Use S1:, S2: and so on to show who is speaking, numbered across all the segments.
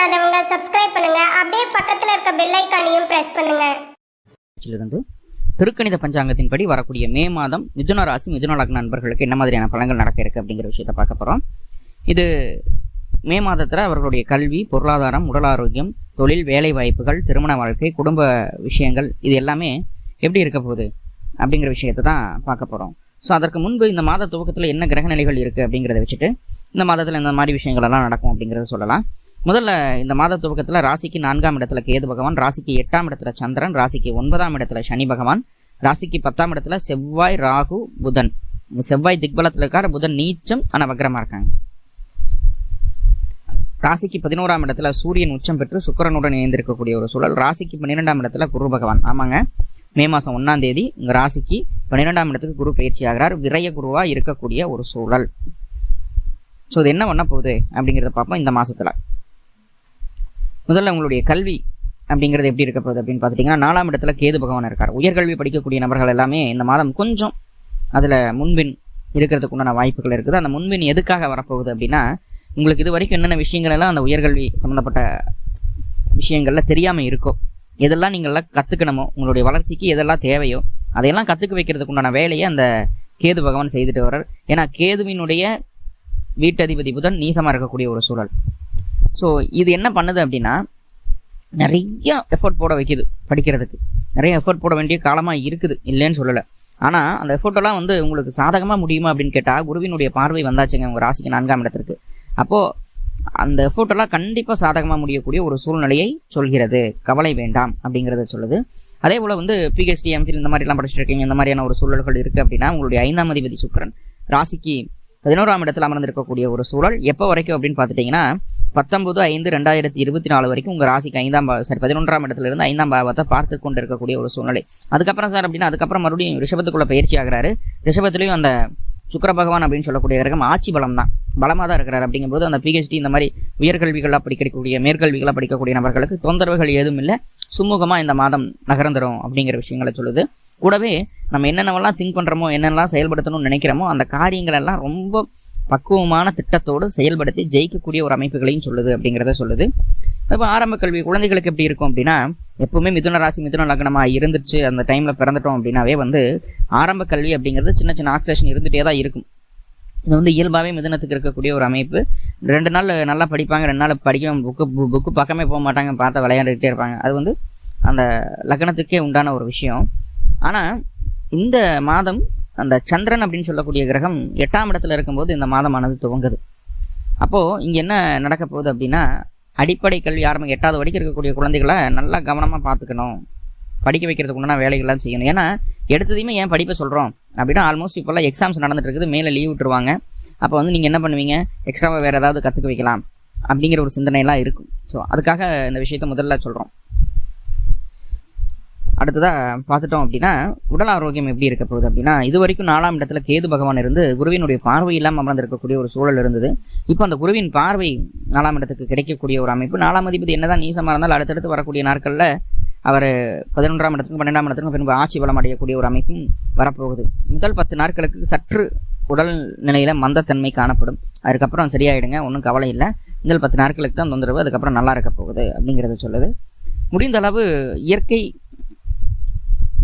S1: பண்ணாதவங்க சப்ஸ்கிரைப் பண்ணுங்க. அப்படியே பக்கத்துல இருக்க பெல் ஐகானையும் பிரஸ் பண்ணுங்க.
S2: திருக்கணித பஞ்சாங்கத்தின்படி வரக்கூடிய மே மாதம் மிதுன ராசி மிதுன லக்ன நண்பர்களுக்கு என்ன மாதிரியான பலன்கள் நடக்க இருக்கு அப்படிங்கிற விஷயத்தை பார்க்க போறோம். இது மே மாதத்துல அவர்களுடைய கல்வி, பொருளாதாரம், உடல் ஆரோக்கியம், தொழில், வேலை வாய்ப்புகள், திருமண வாழ்க்கை, குடும்ப விஷயங்கள் இது எல்லாமே எப்படி இருக்க போகுது அப்படிங்கிற விஷயத்தை தான் பார்க்க போறோம். ஸோ அதற்கு முன்பு இந்த மாத துவக்கத்தில் என்ன கிரக நிலைகள் இருக்குது அப்படிங்கிறத வச்சுட்டு இந்த மாதத்தில் இந்த மாதிரி விஷயங்கள் எல்லாம் நடக்கும் அப்படிங்கிறத சொல்லலாம். முதல்ல இந்த மாத துவக்கத்தில் ராசிக்கு 4ஆம் இடத்துல கேது பகவான், ராசிக்கு 8ஆம் இடத்துல சந்திரன், ராசிக்கு 9ஆம் இடத்துல சனி பகவான், ராசிக்கு 10ஆம் இடத்துல செவ்வாய், ராகு, புதன். செவ்வாய் திக்பலத்தில் இருக்கார், புதன் நீச்சம் ஆனால் வக்ரமாக இருக்காங்க. ராசிக்கு 11ஆம் இடத்துல சூரியன் உச்சம் பெற்று சுக்கிரனுடன் இணைந்திருக்கக்கூடிய ஒரு சூழல். ராசிக்கு 12ஆம் இடத்துல குரு பகவான். ஆமாங்க, மே மாதம் 1ஆம் தேதி உங்கள் ராசிக்கு 12ஆம் இடத்துக்கு குரு பயிற்சி ஆகிறார். விரய குருவாக இருக்கக்கூடிய ஒரு சூழல். ஸோ இது என்ன பண்ண போகுது அப்படிங்கிறத பார்ப்போம். இந்த மாதத்தில் முதல்ல உங்களுடைய கல்வி அப்படிங்கிறது எப்படி இருக்க போகுது அப்படின்னு பார்த்துட்டிங்கன்னா 4ஆம் இடத்துல கேது பகவான் இருக்கார். உயர்கல்வி படிக்கக்கூடிய நபர்கள் எல்லாமே இந்த மாதம் கொஞ்சம் அதில் முன்பின் இருக்கிறதுக்கு உண்டான வாய்ப்புகள் இருக்குது. அந்த முன்பின் எதுக்காக வரப்போகுது அப்படின்னா, உங்களுக்கு இது வரைக்கும் என்னென்ன விஷயங்கள் எல்லாம் அந்த உயர்கல்வி சம்மந்தப்பட்ட விஷயங்கள்ல தெரியாமல் இருக்கோ, எதெல்லாம் நீங்கள்லாம் கற்றுக்கணுமோ, உங்களுடைய வளர்ச்சிக்கு எதெல்லாம் தேவையோ அதையெல்லாம் கற்றுக்க வைக்கிறதுக்கு உண்டான வேலையை அந்த கேது பகவான் செய்துட்டு வர்றார். ஏன்னா கேதுவினுடைய வீட்டதிபதி புதன் நீசமாக இருக்கக்கூடிய ஒரு சூழல். ஸோ இது என்ன பண்ணுது அப்படின்னா, நிறைய எஃபர்ட் போட வைக்குது படிக்கிறதுக்கு. நிறைய எஃபர்ட் போட வேண்டிய காலமாக இருக்குது, இல்லைன்னு சொல்லலை. ஆனால் அந்த எஃபர்ட்டெல்லாம் உங்களுக்கு சாதகமாக முடியுமா அப்படின்னு கேட்டால், குருவினுடைய பார்வை வந்தாச்சுங்க உங்கள் ராசிக்கு 4ஆம் இடத்திற்கு. அப்போது அந்த எஃபோர்ட்டெல்லாம் கண்டிப்பாக சாதகமாக முடியக்கூடிய ஒரு சூழ்நிலையை சொல்கிறது. கவலை வேண்டாம் அப்படிங்கிறத சொல்லுது. அதே போல் பிஹெச்டி, எம்ஃபில் இந்த மாதிரிலாம் படிச்சுட்டு இருக்கீங்க, இந்த மாதிரியான ஒரு சூழல்கள் இருக்குது அப்படின்னா, உங்களுடைய 5ஆம் அதிபதி சுக்கிரன் ராசிக்கு 11ஆம் இடத்துல அமர்ந்திருக்கக்கூடிய ஒரு சூழல். எப்போ வரைக்கும் அப்படின்னு பார்த்துட்டிங்கன்னா 19/5/2024 வரைக்கும் உங்கள் ராசிக்கு 11ஆம் இடத்துல இருந்து 5ஆம் பாவத்தை பார்த்து கொண்டு இருக்கக்கூடிய ஒரு சூழ்நிலை. அதுக்கப்புறம் சார் அப்படின்னா, அதுக்கப்புறம் மறுபடியும் ரிஷபத்துக்குள்ள பயிற்சி ஆகிறாரு. ரிஷபத்துலேயும் அந்த சுக்கிர பகவான் அப்படின்னு சொல்லக்கூடிய கிரகம் ஆட்சி பலம் தான், பலமாக தான் இருக்கிறார். அப்படிங்கும்போது அந்த பிஹெச்டி இந்த மாதிரி உயர்கல்விகளாக படிக்கக்கூடிய, மேற்கல்விகளாக படிக்கக்கூடிய நபர்களுக்கு தொந்தரவுகள் ஏதும் இல்லை, சுமூகமாக இந்த மாதம் நகர்ந்துடும் அப்படிங்கிற விஷயங்களை சொல்லுது. கூடவே நம்ம என்னென்னவெல்லாம் திங்க் பண்ணுறோமோ, என்னென்னலாம் செயல்படுத்தணும்னு நினைக்கிறோமோ, அந்த காரியங்கள் எல்லாம் ரொம்ப பக்குவமான திட்டத்தோடு செயல்படுத்தி ஜெயிக்கக்கூடிய ஒரு அமைப்புகளையும் சொல்லுது அப்படிங்கிறத சொல்லுது. இப்போ ஆரம்ப கல்வி குழந்தைகளுக்கு எப்படி இருக்கும் அப்படின்னா, எப்பவுமே மிதுன ராசி மிதுன லக்னமாக இருந்துச்சு அந்த டைமில் பிறந்துட்டோம் அப்படின்னாவே ஆரம்ப கல்வி அப்படிங்கிறது சின்ன சின்ன ஆக்சிலேஷன் இருந்துகிட்டே தான் இருக்கும். இது இயல்பாகவே மிதுனத்துக்கு இருக்கக்கூடிய ஒரு அமைப்பு. 2 நாள் நல்லா படிப்பாங்க, 2 நாள் படிக்க புக்கு பக்கமே போக மாட்டாங்க, பார்த்தா விளையாண்டுக்கிட்டே இருப்பாங்க. அது அந்த லக்னத்துக்கே உண்டான ஒரு விஷயம். ஆனால் இந்த மாதம் அந்த சந்திரன் அப்படின்னு சொல்லக்கூடிய கிரகம் 8ஆம் இடத்துல இருக்கும்போது இந்த மாதமானது துவங்குது. அப்போது இங்கே என்ன நடக்க போகுது அப்படின்னா, அடிப்படை கல்வி ஆரம்பம் 8வது வரைக்கும் இருக்கக்கூடிய குழந்தைகளை நல்லா கவனமாக பார்த்துக்கணும், படிக்க வைக்கிறதுக்கு உண்டான வேலைகள்லாம் செய்யணும். ஏன்னா எடுத்ததையுமே ஏன் படிப்பை சொல்கிறோம் அப்படின்னா, ஆல்மோஸ்ட் இப்போல்லாம் எக்ஸாம்ஸ் நடந்துட்டு இருக்குது, மேலே லீவ் விட்டுருவாங்க. அப்போ நீங்கள் என்ன பண்ணுவீங்க, எக்ஸ்ட்ராவாக வேறு ஏதாவது கற்றுக்க வைக்கலாம் அப்படிங்கிற ஒரு சிந்தனையெல்லாம் இருக்கும். ஸோ அதுக்காக இந்த விஷயத்தை முதல்ல சொல்கிறோம். அடுத்ததாக பார்த்துட்டோம் அப்படின்னா, உடல் ஆரோக்கியம் எப்படி இருக்க போகுது அப்படின்னா, இது வரைக்கும் 4ஆம் இடத்துல கேது பகவான் இருந்து குருவினுடைய பார்வை இல்லாமல் அமர்ந்திருக்கக்கூடிய ஒரு சூழல் இருந்தது. இப்போ அந்த குருவின் பார்வை 4ஆம் இடத்துக்கு கிடைக்கக்கூடிய ஒரு அமைப்பு. 4ஆம் அதிபதி என்னதான் நீசமாக இருந்தாலும் அடுத்தடுத்து வரக்கூடிய நாட்களில் அவர் 11ஆம் இடத்துக்கும் 12ஆம் இடத்துக்கும் பின்பு ஆட்சி பலம் அடையக்கூடிய ஒரு அமைப்பும் வரப்போகுது. முதல் 10 நாட்களுக்கு சற்று உடல் நிலையில் மந்தத்தன்மை காணப்படும். அதுக்கப்புறம் சரியாயிடுங்க, ஒன்றும் கவலை இல்லை. முதல் 10 நாட்களுக்கு தான் தொந்தரவு, அதுக்கப்புறம் நல்லா இருக்க போகுது அப்படிங்கிறத சொல்லுது. முடிந்த அளவு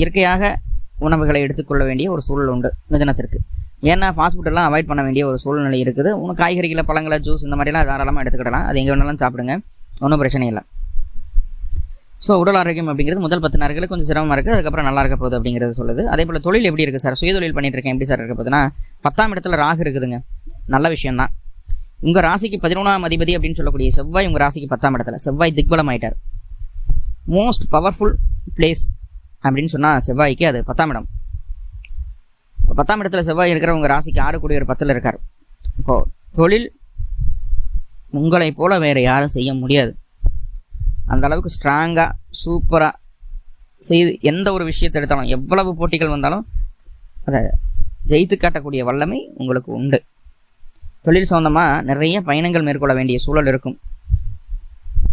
S2: இயற்கையாக உணவுகளை எடுத்துக்கொள்ள வேண்டிய ஒரு சூழல் உண்டு மிதுனத்திற்கு. ஏன்னா ஃபாஸ்ட் ஃபுட்டெல்லாம் அவாய்ட் பண்ண வேண்டிய ஒரு சூழ்நிலை இருக்குது. காய்கறிகளை, பழங்களை, ஜூஸ் இந்த மாதிரிலாம் தாராளமாக எடுத்துக்கிடலாம். அது எங்கே வேணாலும் சாப்பிடுங்க, ஒன்றும் பிரச்சனை இல்லை. ஸோ உடல் ஆரோக்கியம் அப்படிங்கிறது முதல் 10 நாட்களுக்கு கொஞ்சம் சிரமமாக இருக்குது, அதுக்கப்புறம் நல்லா இருக்க போகுது அப்படிங்கிறது சொல்லுது. அதே போல் தொழில் எப்படி இருக்குது சார், சுயதொழில் பண்ணிட்டு இருக்கேன், எப்படி சார் இருக்க போகுதுன்னா, 10ஆம் இடத்துல ராகு இருக்குதுங்க, நல்ல விஷயம்தான். உங்கள் ராசிக்கு 11ஆம் அதிபதி அப்படின்னு சொல்லக்கூடிய செவ்வாய் உங்கள் ராசிக்கு 10ஆம் இடத்துல, செவ்வாய் திக்பலம் ஆயிட்டார். மோஸ்ட் பவர்ஃபுல் பிளேஸ் அப்படின்னு சொன்னால் செவ்வாய்க்கு அது 10ஆம் இடம். இப்போ 10ஆம் இடத்துல செவ்வாய் இருக்கிற உங்கள் ராசிக்கு 6 கூடிய ஒரு 10ல் இருக்கார். இப்போது தொழில் உங்களை போல வேறு யாரும் செய்ய முடியாது. அந்த அளவுக்கு ஸ்ட்ராங்காக சூப்பராக செய்து எந்த ஒரு விஷயத்தை எடுத்தாலும், எவ்வளவு போட்டிகள் வந்தாலும் அதை ஜெயித்து காட்டக்கூடிய வல்லமை உங்களுக்கு உண்டு. தொழில் சொந்தமாக நிறைய பயணங்கள் மேற்கொள்ள வேண்டிய சூழல் இருக்கும்.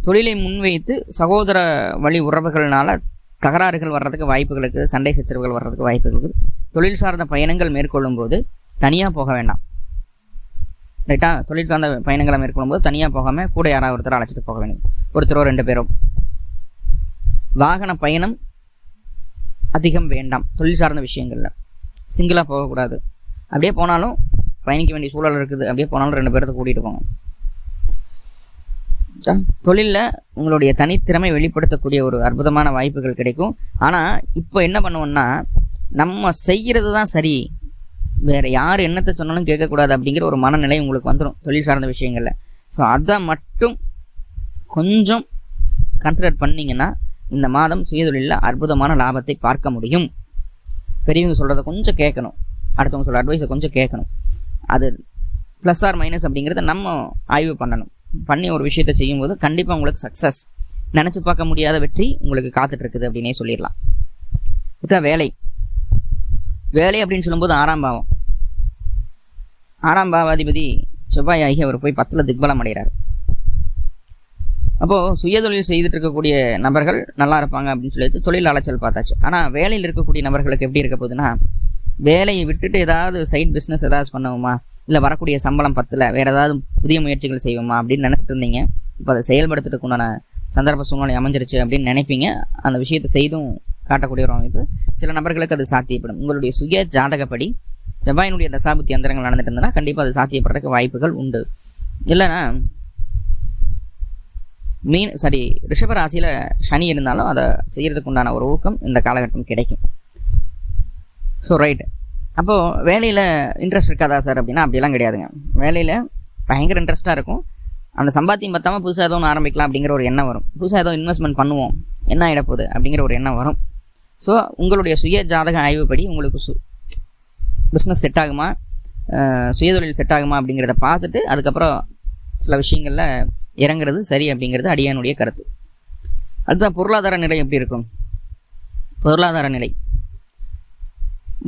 S2: தொழிலை முன்வைத்து சகோதர வழி உறவுகள்னால தகராறுகள் வர்றதுக்கு வாய்ப்புகள் இருக்குது, சண்டை சச்சரவுகள் வர்றதுக்கு வாய்ப்புகள் இருக்குது. தொழில் சார்ந்த பயணங்கள் மேற்கொள்ளும் போது தனியாக போக வேண்டாம், ரைட்டா? தொழில் சார்ந்த பயணங்களை மேற்கொள்ளும் போது தனியாக போகாமல் கூட யாராவது ஒருத்தர் அழைச்சிட்டு போக வேண்டும். ஒருத்தரோ 2 பேரோ. வாகன பயணம் அதிகம் வேண்டாம். தொழில் சார்ந்த விஷயங்கள்ல சிங்கிளாக போகக்கூடாது. அப்படியே போனாலும் பயணிக்க வேண்டிய சூழல் இருக்குது, அப்படியே போனாலும் 2 பேரத்தை கூட்டிகிட்டு போங்க. தொழிலில் உங்களுடைய தனித்திறமை வெளிப்படுத்தக்கூடிய ஒரு அற்புதமான வாய்ப்புகள் கிடைக்கும். ஆனால் இப்போ என்ன பண்ணுவோம்னா, நம்ம செய்கிறது தான் சரி, வேறு யார் என்னத்தை சொன்னாலும் கேட்கக்கூடாது அப்படிங்கிற ஒரு மனநிலை உங்களுக்கு வந்துடும் தொழில் சார்ந்த விஷயங்களில். ஸோ அதை மட்டும் கொஞ்சம் கன்சிடர் பண்ணிங்கன்னா இந்த மாதம் சுயதொழிலில் அற்புதமான லாபத்தை பார்க்க முடியும். பெரியவங்க சொல்கிறத கொஞ்சம் கேட்கணும், அடுத்தவங்க சொல்கிற அட்வைஸை கொஞ்சம் கேட்கணும். அது ப்ளஸ் ஆர் மைனஸ் அப்படிங்கிறத நம்ம ஆய்வு பண்ணணும். பண்ணி ஒரு விஷயத்தை செய்யும்போது கண்டிப்பாக உங்களுக்கு சக்ஸஸ், நினச்சி பார்க்க முடியாத வெற்றி உங்களுக்கு காத்துட்ருக்குது அப்படின்னே சொல்லிடலாம். இதுதான் வேலை. வேலை அப்படின்னு சொல்லும்போது 6ஆம் பாவம், 6ஆம் பாவாதிபதி செவ்வாய் ஆகி அவர் போய் 10ல் திக்பலம் அடைகிறார். அப்போது சுயதொழில் செய்துட்டு இருக்கக்கூடிய நபர்கள் நல்லா இருப்பாங்க அப்படின்னு சொல்லிட்டு தொழில் அலைச்சல் பார்த்தாச்சு. ஆனால் வேலையில் இருக்கக்கூடிய நபர்களுக்கு எப்படி இருக்க போகுதுன்னா, வேலையை விட்டுட்டு ஏதாவது சைட் பிஸ்னஸ் ஏதாவது பண்ணுவோமா, இல்லை வரக்கூடிய சம்பளம் 10ல் வேறு ஏதாவது புதிய முயற்சிகள் செய்வோமா அப்படின்னு நினச்சிட்டு இருந்தீங்க. இப்போ அதை செயல்படுத்துறதுக்கு உண்டான சந்தர்ப்ப சூழ்நிலை அமைஞ்சிருச்சு அப்படின்னு நினைப்பீங்க. அந்த விஷயத்தை செய்தும் காட்டக்கூடிய ஒரு அமைப்பு. சில நபர்களுக்கு அது சாத்தியப்படும். உங்களுடைய சுய ஜாதகப்படி செவ்வாயினுடைய தசாபுத்தி அந்தரங்கள் நடந்துட்டு இருந்ததுன்னா கண்டிப்பாக அது சாத்தியப்படுறதுக்கு வாய்ப்புகள் உண்டு. இல்லைன்னா ரிஷப ராசியில் சனி இருந்தாலும் அதை செய்யறதுக்கு உண்டான ஒரு ஊக்கம் இந்த காலகட்டம் கிடைக்கும். So right. அப்போது வேலையில் இன்ட்ரெஸ்ட் இருக்காதா சார் அப்படின்னா அப்படிலாம் கிடையாதுங்க. வேலையில் பயங்கர இன்ட்ரெஸ்ட்டாக இருக்கும். அந்த சம்பாத்தியம் பார்த்தாமல் புதுசாக ஏதோ ஒன்று ஆரம்பிக்கலாம் அப்படிங்கிற ஒரு எண்ணம் வரும். புதுசாக ஏதோ இன்வெஸ்ட்மெண்ட் பண்ணுவோம், என்ன ஆகிடப்போகுது அப்படிங்கிற ஒரு எண்ணம் வரும். ஸோ உங்களுடைய சுய ஜாதக ஆய்வுப்படி உங்களுக்கு பிஸ்னஸ் செட் ஆகுமா, சுயதொழில் செட் ஆகுமா அப்படிங்கிறத பார்த்துட்டு அதுக்கப்புறம் சில விஷயங்களில் இறங்குறது சரி அப்படிங்கிறது அடியானுடைய கருத்து. அதுதான் பொருளாதார நிலை எப்படி இருக்கும். பொருளாதார நிலை,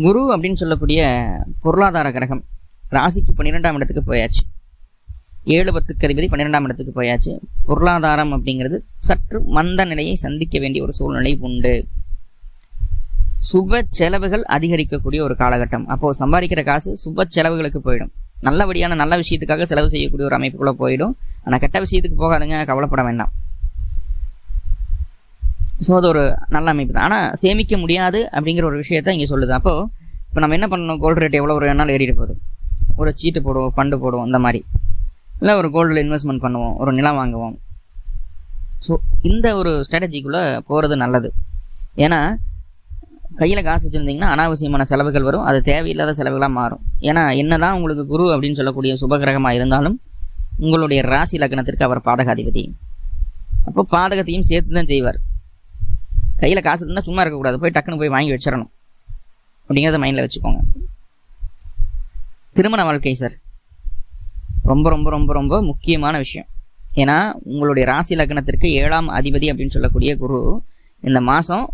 S2: குரு அப்படின்னு சொல்லக்கூடிய பொருளாதார கிரகம் ராசிக்கு 12ஆம் இடத்துக்கு போயாச்சு. 7-10 அதிபதி 12ஆம் இடத்துக்கு போயாச்சு. பொருளாதாரம் அப்படிங்கிறது சற்று மந்த நிலையை சந்திக்க வேண்டிய ஒரு சூழ்நிலை உண்டு. சுப செலவுகள் அதிகரிக்கக்கூடிய ஒரு காலகட்டம். அப்போது சம்பாதிக்கிற காசு சுப செலவுகளுக்கு போயிடும். நல்லபடியான நல்ல விஷயத்துக்காக செலவு செய்யக்கூடிய ஒரு அமைப்புக்குள்ளே போயிடும். ஆனால் கெட்ட விஷயத்துக்கு போகாதுங்க, கவலைப்பட வேண்டாம். ஸோ அது ஒரு நல்ல அமைப்பு தான். ஆனால் சேமிக்க முடியாது அப்படிங்கிற ஒரு விஷயத்த இங்கே சொல்லுது. அப்போது இப்போ நம்ம என்ன பண்ணணும், கோல்டு ரேட் எவ்வளோ ஒரு நாள் ஏறிட்டு போகுது, ஒரு சீட்டு போடுவோம், ஃபண்டு போடுவோம், இந்த மாதிரி இல்லை ஒரு கோல்டில் இன்வெஸ்ட்மெண்ட் பண்ணுவோம், ஒரு நிலம் வாங்குவோம். ஸோ இந்த ஒரு ஸ்ட்ராட்டஜிக்குள்ளே போகிறது நல்லது. ஏன்னா கையில் காசு வச்சுருந்தீங்கன்னா அனாவசியமான செலவுகள் வரும், அது தேவையில்லாத செலவுகளாக மாறும். ஏன்னா என்ன தான் உங்களுக்கு குரு அப்படின்னு சொல்லக்கூடிய சுபகிரகமாக இருந்தாலும் உங்களுடைய ராசி லக்னத்திற்கு அவர் பாதகாதிபதி. அப்போ பாதகத்தையும் சேர்த்து தான் செய்வார். கையில் காசு இருந்தால் சும்மா இருக்கக்கூடாது, போய் டக்குன்னு போய் வாங்கி வச்சிடணும் அப்படிங்கிறத மைண்டில் வச்சுக்கோங்க. திருமண வாழ்க்கை சார் ரொம்ப ரொம்ப ரொம்ப ரொம்ப முக்கியமான விஷயம். ஏன்னா உங்களுடைய ராசி லக்னத்திற்கு 7ஆம் அதிபதி அப்படின்னு சொல்லக்கூடிய குரு இந்த மாதம்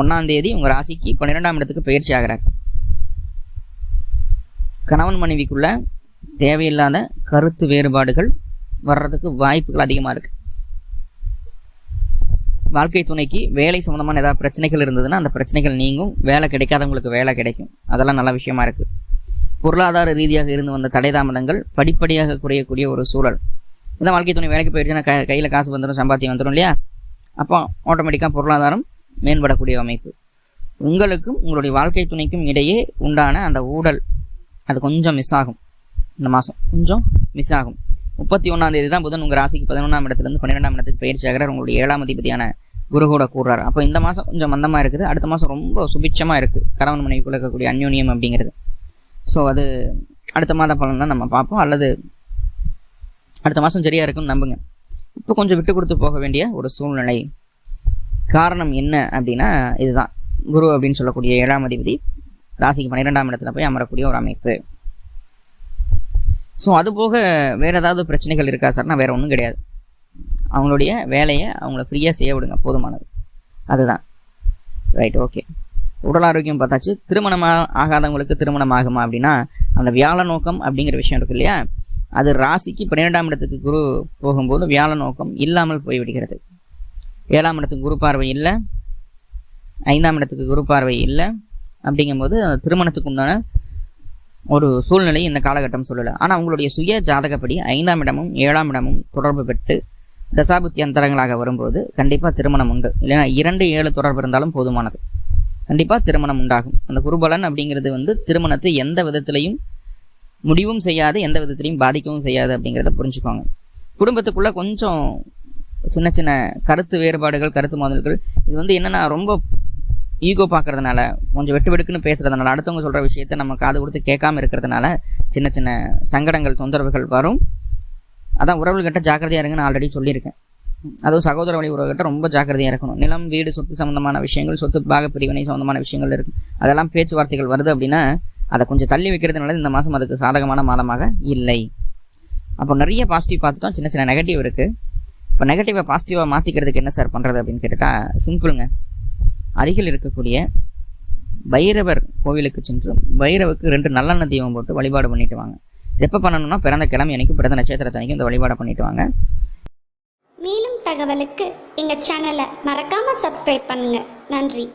S2: 1ஆம் தேதி உங்கள் ராசிக்கு 12ஆம் இடத்துக்கு பயிற்சி ஆகிறார். கணவன் மனைவிக்குள்ள தேவையில்லாத கருத்து வேறுபாடுகள் வர்றதுக்கு வாய்ப்புகள் அதிகமாக இருக்குது. வாழ்க்கை துணைக்கு வேலை சம்மந்தமான ஏதாவது பிரச்சனைகள் இருந்ததுன்னா அந்த பிரச்சனைகள் நீங்கும். வேலை கிடைக்காதவங்களுக்கு வேலை கிடைக்கும், அதெல்லாம் நல்ல விஷயமா இருக்குது. பொருளாதார ரீதியாக இருந்து வந்த தடை தாமதங்கள் படிப்படியாக குறையக்கூடிய ஒரு சூழல். இந்த வாழ்க்கை துணை வேலைக்கு போயிடுச்சுன்னா கையில் காசு வந்துடும், சம்பாத்தியம் வந்துடும் இல்லையா? அப்போ ஆட்டோமேட்டிக்காக பொருளாதாரம் மேம்படக்கூடிய அமைப்பு. உங்களுக்கும் உங்களுடைய வாழ்க்கை துணைக்கும் இடையே உண்டான அந்த ஊடல் அது கொஞ்சம் மிஸ் ஆகும். இந்த மாதம் கொஞ்சம் மிஸ் ஆகும். 31ஆம் தேதி தான் புதன் உங்கள் ராசிக்கு 11ஆம் இடத்துலேருந்து 12ஆம் இடத்துக்கு பயிற்சி ஆகிறார். உங்களுடைய 7ஆம் அதிபதியான குரு கூட கூடுறாரு. அப்போ இந்த மாதம் கொஞ்சம் மந்தமாக இருக்குது. அடுத்த மாதம் ரொம்ப சுபிட்சமாக இருக்குது கணவன் மனைவிக்குள்ள இருக்கக்கூடிய அந்யோன்யம் அப்படிங்கிறது. ஸோ அது அடுத்த மாத பலன் தான் நம்ம பார்ப்போம், அல்லது அடுத்த மாதம் சரியாக இருக்குன்னு நம்புங்க. இப்போ கொஞ்சம் விட்டு கொடுத்து போக வேண்டிய ஒரு சூழ்நிலை. காரணம் என்ன அப்படின்னா இதுதான், குரு அப்படின்னு சொல்லக்கூடிய 7ஆம் அதிபதி ராசிக்கு 12ஆம் இடத்துல போய் அமரக்கூடிய ஒரு அமைப்பு. ஸோ அது போக வேறு ஏதாவது பிரச்சனைகள் இருக்கா சார்னா வேறு ஒன்றும் கிடையாது. அவங்களுடைய வேலையை அவங்கள ஃப்ரீயாக செய்ய விடுங்க, போதுமானது. அதுதான் ரைட். ஓகே, உடல் ஆரோக்கியம் பார்த்தாச்சு. திருமணமாக ஆகாதவங்களுக்கு திருமணம் ஆகுமா அப்படின்னா அந்த வியாழ நோக்கம் அப்படிங்கிற விஷயம் இருக்கு இல்லையா, அது ராசிக்கு 12ஆம் இடத்துக்கு குரு போகும்போது வியாழ நோக்கம் இல்லாமல் போய்விடுகிறது. 7ஆம் இடத்துக்கு குரு பார்வை இல்லை, 5ஆம் இடத்துக்கு குரு பார்வை இல்லை. அப்படிங்கும்போது திருமணத்துக்கு உண்டான ஒரு சூழ்நிலை இந்த காலகட்டம் சொல்லலை. ஆனால் உங்களுடைய சுய ஜாதகப்படி 5ஆம் இடமும் 7ஆம் இடமும் தொடர்பு பெற்று தசாபுத்தி அந்தரங்களாக வரும்போது கண்டிப்பாக திருமணம் உண்டு. இல்லைன்னா 2-7 தொடர்பு இருந்தாலும் போதுமானது. கண்டிப்பாக திருமணம் உண்டாகும். அந்த குருபலன் அப்படிங்கிறது வந்து திருமணத்தை எந்த விதத்திலையும் முடிவும் செய்யாது, எந்த விதத்திலையும் பாதிக்கவும் செய்யாது அப்படிங்கிறத புரிஞ்சுக்கோங்க. குடும்பத்துக்குள்ளே கொஞ்சம் சின்ன சின்ன கருத்து வேறுபாடுகள், கருத்து மோதல்கள், இது வந்து என்னென்னா ரொம்ப ஈகோ பார்க்கறதுனால, கொஞ்சம் வெட்டுன்னு பேசுறதுனால, அடுத்தவங்க சொல்கிற விஷயத்த நம்ம காது கொடுத்து கேட்காம இருக்கிறதுனால சின்ன சின்ன சங்கடங்கள், தொந்தரவுகள் வரும். அதான் உறவுகிட்ட ஜாக்கிரதையாக இருங்கன்னு ஆல்ரெடி சொல்லியிருக்கேன். அதுவும் சகோதர வழி உறவுகிட்ட ரொம்ப ஜாக்கிரதையாக இருக்கணும். நிலம், வீடு, சொத்து சம்மந்தமான விஷயங்கள், சொத்து பாக பிரிவினை சம்மந்தமான விஷயங்கள் இருக்குது. அதெல்லாம் பேச்சுவார்த்தைகள் வருது அப்படின்னா அதை கொஞ்சம் தள்ளி வைக்கிறதுனால இந்த மாதம் அதுக்கு சாதகமான மாதமாக இல்லை. அப்போ நிறைய பாசிட்டிவ் பார்த்துட்டோம், சின்ன சின்ன நெகட்டிவ் இருக்குது. இப்போ நெகட்டிவை பாசிட்டிவாக மாற்றிக்கிறதுக்கு என்ன சார் பண்ணுறது அப்படின்னு கேட்டால் சிம்பிளுங்க. அருகில் இருக்கக்கூடிய பைரவர் கோவிலுக்கு சென்று பைரவுக்கு 2 நல்லெண்ணெய் தீபம் போட்டு வழிபாடு பண்ணிட்டு வாங்க. எப்போ பண்ணணும்னா பிறந்த கிழமை அன்னைக்கும் பிறந்த நட்சத்திரத்தன்னைக்கும் இந்த வழிபாடை பண்ணிட்டு வாங்க.
S1: மேலும் தகவலுக்கு எங்கள் சேனலை மறக்காமல் சப்ஸ்கிரைப் பண்ணுங்கள். நன்றி.